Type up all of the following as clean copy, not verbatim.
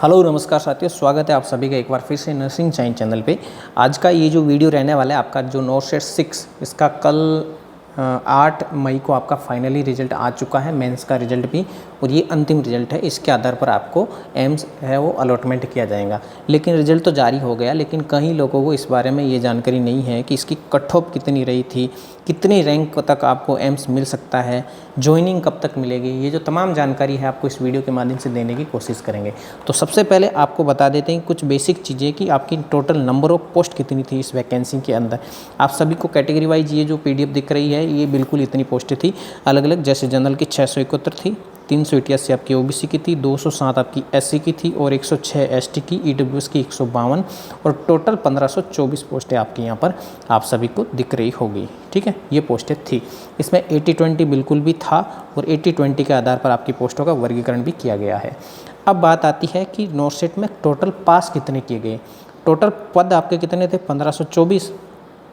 Hello नमस्कार साथियों, स्वागत है आप सभी का एक बार फिर से नर्सिंग साइंस चैनल पे। आज का ये जो वीडियो रहने वाला है आपका जो नॉर्सेट 6 इसका कल 8 मई को आपका फाइनली रिजल्ट आ चुका है, मेंस का रिजल्ट भी, और ये अंतिम रिजल्ट है। इसके आधार पर आपको एम्स है वो अलॉटमेंट किया जाएगा। लेकिन रिजल्ट तो जारी हो गया, लेकिन कई लोगों को इस बारे में ये जानकारी नहीं है कि इसकी कट ऑफ कितनी रही थी, कितनी रैंक तक आपको एम्स मिल सकता है, ज्वाइनिंग कब तक मिलेगी। ये जो तमाम जानकारी है आपको इस वीडियो के माध्यम से देने की कोशिश करेंगे। तो सबसे पहले आपको बता देते हैं कुछ बेसिक चीज़ें कि आपकी टोटल नंबर ऑफ पोस्ट कितनी थी इस वैकेंसी के अंदर। आप सभी को कैटेगरी वाइज ये जो पीडीएफ दिख रही है ये बिल्कुल इतनी पोस्टें थी अलग अलग। जैसे जनरल की 671 थी, 388 आपकी ओबीसी की थी, 207 आपकी एससी की थी और 106 एसटी की, ईडब्ल्यूएस की 152 और टोटल 1524 पोस्टें आपकी यहाँ पर आप सभी को दिख रही होगी। ठीक है, ये पोस्टें थी। इसमें 80-20 बिल्कुल भी था और 80-20 के आधार पर आपकी पोस्टों का वर्गीकरण भी किया गया है। अब बात आती है कि नॉर्सेट में टोटल पास कितने किए गए। टोटल पद आपके कितने थे? 1524।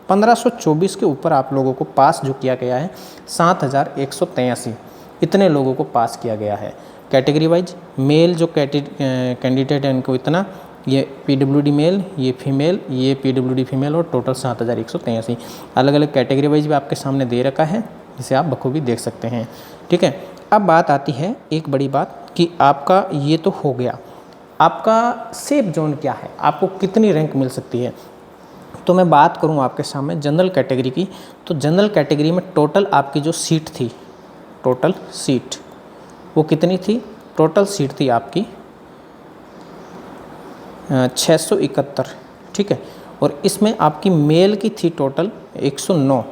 1524 के ऊपर आप लोगों को पास जो किया गया है 7183, इतने लोगों को पास किया गया है। कैटेगरी वाइज मेल जो कैंडिडेट है इनको इतना, ये पीडब्ल्यूडी मेल, ये फीमेल, ये पीडब्ल्यूडी फीमेल और टोटल 7183 अलग अलग कैटेगरी वाइज भी आपके सामने दे रखा है, जिसे आप बखूबी देख सकते हैं। ठीक है, अब बात आती है एक बड़ी बात कि आपका ये तो हो गया, आपका सेफ जोन क्या है, आपको कितनी रैंक मिल सकती है। तो मैं बात करूं आपके सामने जनरल कैटेगरी की, तो जनरल कैटेगरी में टोटल आपकी जो सीट थी, टोटल सीट वो कितनी थी? टोटल सीट थी आपकी 671। ठीक है, और इसमें आपकी मेल की थी टोटल 109,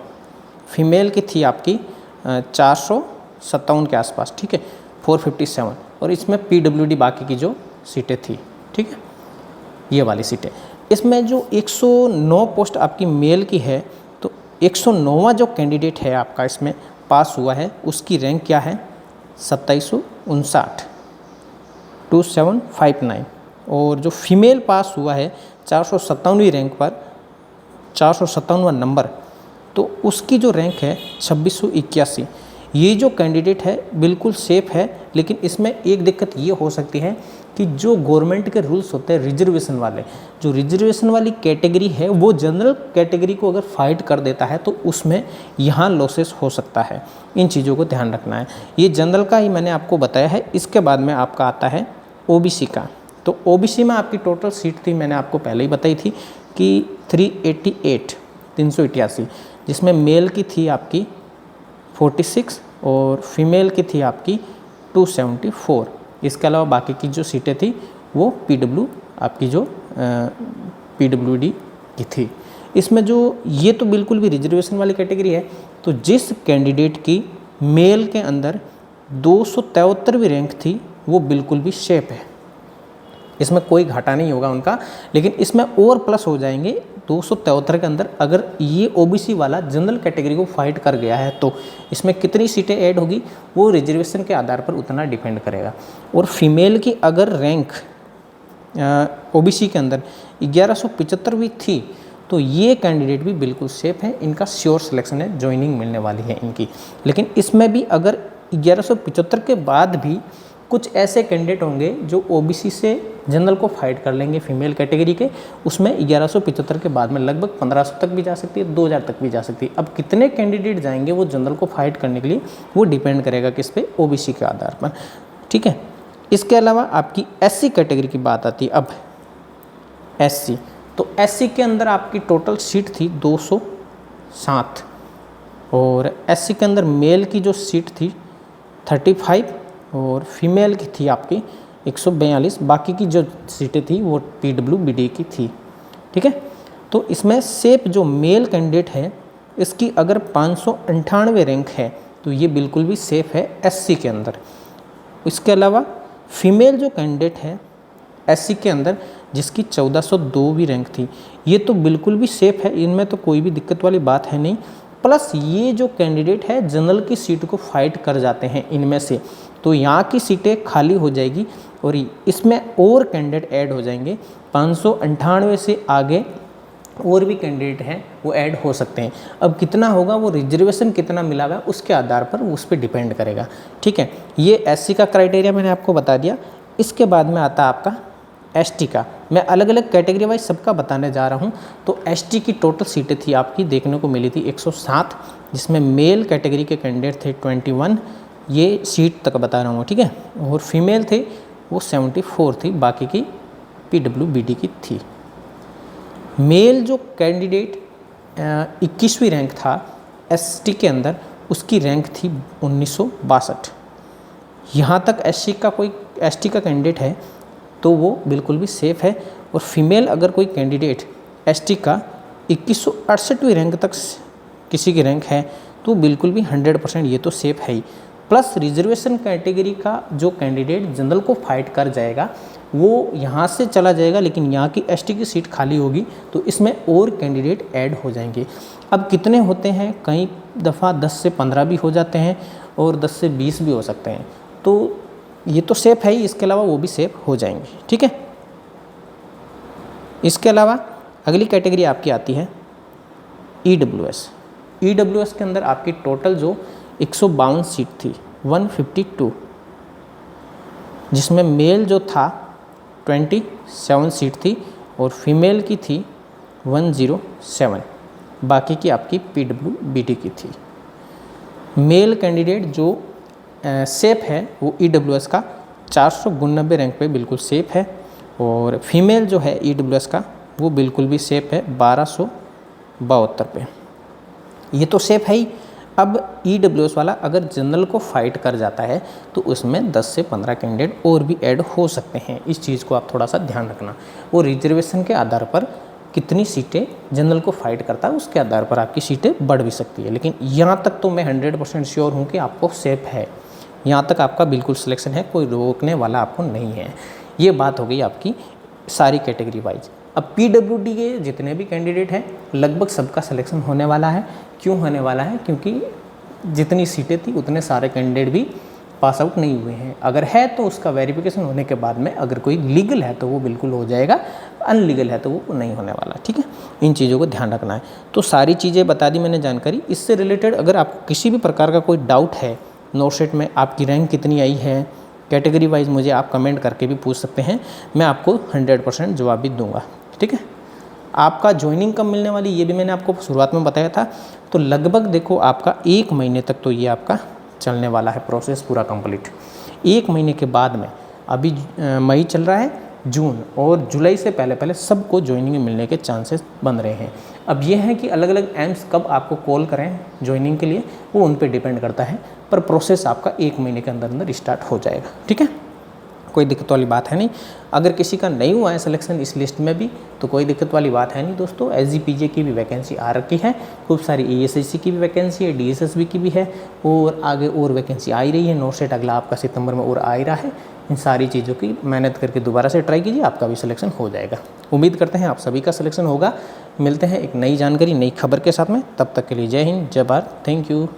फीमेल की थी आपकी 457 के आसपास। ठीक है, 457, और इसमें पीडब्ल्यूडी बाकी की जो सीटें थी। ठीक है, ये वाली सीटें। इसमें जो 109 पोस्ट आपकी मेल की है, तो 109वां जो कैंडिडेट है आपका इसमें पास हुआ है, उसकी रैंक क्या है? 2759, 2759। और जो फीमेल पास हुआ है 457वीं रैंक पर, 457वां नंबर, तो उसकी जो रैंक है 2681। ये जो कैंडिडेट है बिल्कुल सेफ है, लेकिन इसमें एक दिक्कत ये हो सकती है कि जो गवर्नमेंट के रूल्स होते हैं रिजर्वेशन वाले, जो रिजर्वेशन वाली कैटेगरी है वो जनरल कैटेगरी को अगर फाइट कर देता है तो उसमें यहाँ लॉसेस हो सकता है। इन चीज़ों को ध्यान रखना है। ये जनरल का ही मैंने आपको बताया है। इसके बाद में आपका आता है ओबीसी का। तो ओबीसी में आपकी टोटल सीट थी, मैंने आपको पहले ही बताई थी कि 388, जिसमें मेल की थी आपकी 46 और फीमेल की थी आपकी 274। इसके अलावा बाकी की जो सीटें थी वो आपकी जो पीडब्ल्यूडी की थी। इसमें जो ये तो बिल्कुल भी रिजर्वेशन वाली कैटेगरी है, तो जिस कैंडिडेट की मेल के अंदर 273वीं रैंक थी वो बिल्कुल भी सेफ है, इसमें कोई घाटा नहीं होगा उनका। लेकिन इसमें और प्लस हो जाएंगे 273 के अंदर अगर ये ओबीसी वाला जनरल कैटेगरी को फाइट कर गया है, तो इसमें कितनी सीटें ऐड होगी वो रिजर्वेशन के आधार पर उतना डिपेंड करेगा। और फीमेल की अगर रैंक ओबीसी के अंदर 1175वीं थी, तो ये कैंडिडेट भी बिल्कुल सेफ है, इनका श्योर सिलेक्शन है, ज्वाइनिंग मिलने वाली है इनकी। लेकिन इसमें भी अगर 1175 के बाद भी कुछ ऐसे कैंडिडेट होंगे जो ओबीसी से जनरल को फाइट कर लेंगे फीमेल कैटेगरी के, उसमें 1175 के बाद में लगभग 1500 तक भी जा सकती है, 2000 तक भी जा सकती है। अब कितने कैंडिडेट जाएंगे वो जनरल को फाइट करने के लिए, वो डिपेंड करेगा किस पे? ओबीसी के आधार पर। ठीक है, इसके अलावा आपकी एससी कैटेगरी की बात आती है। अब एससी, तो एससी के अंदर आपकी टोटल सीट थी 207 और एससी के अंदर मेल की जो सीट थी 35 और फीमेल की थी आपकी 142। बाकी की जो सीटें थी वो पीडब्ल्यूडी की थी। ठीक है, तो इसमें सेफ जो मेल कैंडिडेट है इसकी अगर 598 रैंक है तो ये बिल्कुल भी सेफ है एससी के अंदर। इसके अलावा फीमेल जो कैंडिडेट है एससी के अंदर जिसकी 1402वीं रैंक थी, ये तो बिल्कुल भी सेफ है, इनमें तो कोई भी दिक्कत वाली बात है नहीं। प्लस ये जो कैंडिडेट है जनरल की सीट को फाइट कर जाते हैं इनमें से, तो यहाँ की सीटें खाली हो जाएगी और इसमें और कैंडिडेट ऐड हो जाएंगे। 598 से आगे और भी कैंडिडेट हैं वो ऐड हो सकते हैं। अब कितना होगा वो रिजर्वेशन कितना मिलेगा उसके आधार पर उस पर डिपेंड करेगा। ठीक है, ये एससी का क्राइटेरिया मैंने आपको बता दिया। इसके बाद में आता है आपका एसटी का, मैं अलग अलग कैटेगरी वाइज सबका बताने जा रहा हूँ। तो एसटी की टोटल सीटें थी आपकी देखने को मिली थी 107, जिसमें मेल कैटेगरी के कैंडिडेट थे 21, ये सीट तक बता रहा हूँ, ठीक है। और फीमेल थे वो 74 थी, बाकी की PWBD की थी। मेल जो कैंडिडेट 21वीं रैंक था एसटी के अंदर, उसकी रैंक थी 1962। यहाँ तक एसटी का कैंडिडेट है तो वो बिल्कुल भी सेफ़ है। और फीमेल अगर कोई कैंडिडेट एसटी का 2168वीं रैंक तक किसी की रैंक है तो बिल्कुल भी 100% ये तो सेफ़ है ही। प्लस रिजर्वेशन कैटेगरी का जो कैंडिडेट जनरल को फाइट कर जाएगा वो यहाँ से चला जाएगा, लेकिन यहाँ की एसटी की सीट खाली होगी तो इसमें और कैंडिडेट ऐड हो जाएंगे। अब कितने होते हैं, कई दफ़ा 10 से 15 भी हो जाते हैं और 10 से 20 भी हो सकते हैं। तो ये तो सेफ़ है ही, इसके अलावा वो भी सेफ़ हो जाएंगे, ठीक है। इसके अलावा अगली कैटेगरी आपकी आती है EWS। EWS के अंदर आपकी टोटल जो 152 सीट थी 152, जिसमें मेल जो था 27 सीट थी और फीमेल की थी 107, बाकी की आपकी PWBD की थी। मेल कैंडिडेट जो सेफ़ है वो EWS का 492 रैंक पे बिल्कुल सेफ़ है, और फीमेल जो है EWS का वो बिल्कुल भी सेफ़ है 1272 पे, ये तो सेफ़ है ही। अब EWS वाला अगर जनरल को फाइट कर जाता है तो उसमें 10 से 15 कैंडिडेट और भी ऐड हो सकते हैं, इस चीज़ को आप थोड़ा सा ध्यान रखना। वो रिजर्वेशन के आधार पर कितनी सीटें जनरल को फाइट करता है उसके आधार पर आपकी सीटें बढ़ भी सकती है, लेकिन यहाँ तक तो मैं 100% श्योर हूँ कि आपको सेफ़ है, यहाँ तक आपका बिल्कुल सिलेक्शन है, कोई रोकने वाला आपको नहीं है। ये बात हो गई आपकी सारी कैटेगरी वाइज। अब PWD के जितने भी कैंडिडेट हैं लगभग सबका सिलेक्शन होने वाला है। क्यों होने वाला है? क्योंकि जितनी सीटें थी उतने सारे कैंडिडेट भी पास आउट नहीं हुए हैं। अगर है तो उसका वेरिफिकेशन होने के बाद में अगर कोई लीगल है तो वो बिल्कुल हो जाएगा, अनलीगल है तो वो नहीं होने वाला, ठीक है। इन चीज़ों को ध्यान रखना है। तो सारी चीज़ें बता दी मैंने जानकारी। इससे रिलेटेड अगर आपको किसी भी प्रकार का कोई डाउट है, नोटसेट में आपकी रैंक कितनी आई है, कैटेगरी वाइज मुझे आप कमेंट करके भी पूछ सकते हैं, मैं आपको 100% जवाब भी दूंगा, ठीक है। आपका ज्वाइनिंग कब मिलने वाली ये भी मैंने आपको शुरुआत में बताया था। तो लगभग देखो आपका 1 महीने तक तो ये आपका चलने वाला है प्रोसेस पूरा कंप्लीट। 1 महीने के बाद में अभी मई चल रहा है, जून और जुलाई से पहले पहले सबको ज्वाइनिंग मिलने के चांसेस बन रहे हैं। अब ये है कि अलग अलग एम्स कब आपको कॉल करें ज्वाइनिंग के लिए वो उन पे डिपेंड करता है, पर प्रोसेस आपका 1 महीने के अंदर अंदर स्टार्ट हो जाएगा, ठीक है। कोई दिक्कत वाली बात है नहीं। अगर किसी का नहीं हुआ है सिलेक्शन इस लिस्ट में भी तो कोई दिक्कत वाली बात है नहीं दोस्तों। SGPJ की भी वैकेंसी आ रखी है, खूब सारी ESIC की भी वैकेंसी है, DSSB की भी है, और आगे और वैकेंसी आ ही रही है। नोटसेट अगला आपका सितंबर में और आ ही रहा है। इन सारी चीज़ों की मेहनत करके दोबारा से ट्राई कीजिए, आपका भी सिलेक्शन हो जाएगा। उम्मीद करते हैं आप सभी का सिलेक्शन होगा। मिलते हैं एक नई जानकारी नई खबर के साथ में, तब तक के लिए जय हिंद, जय भारत, थैंक यू।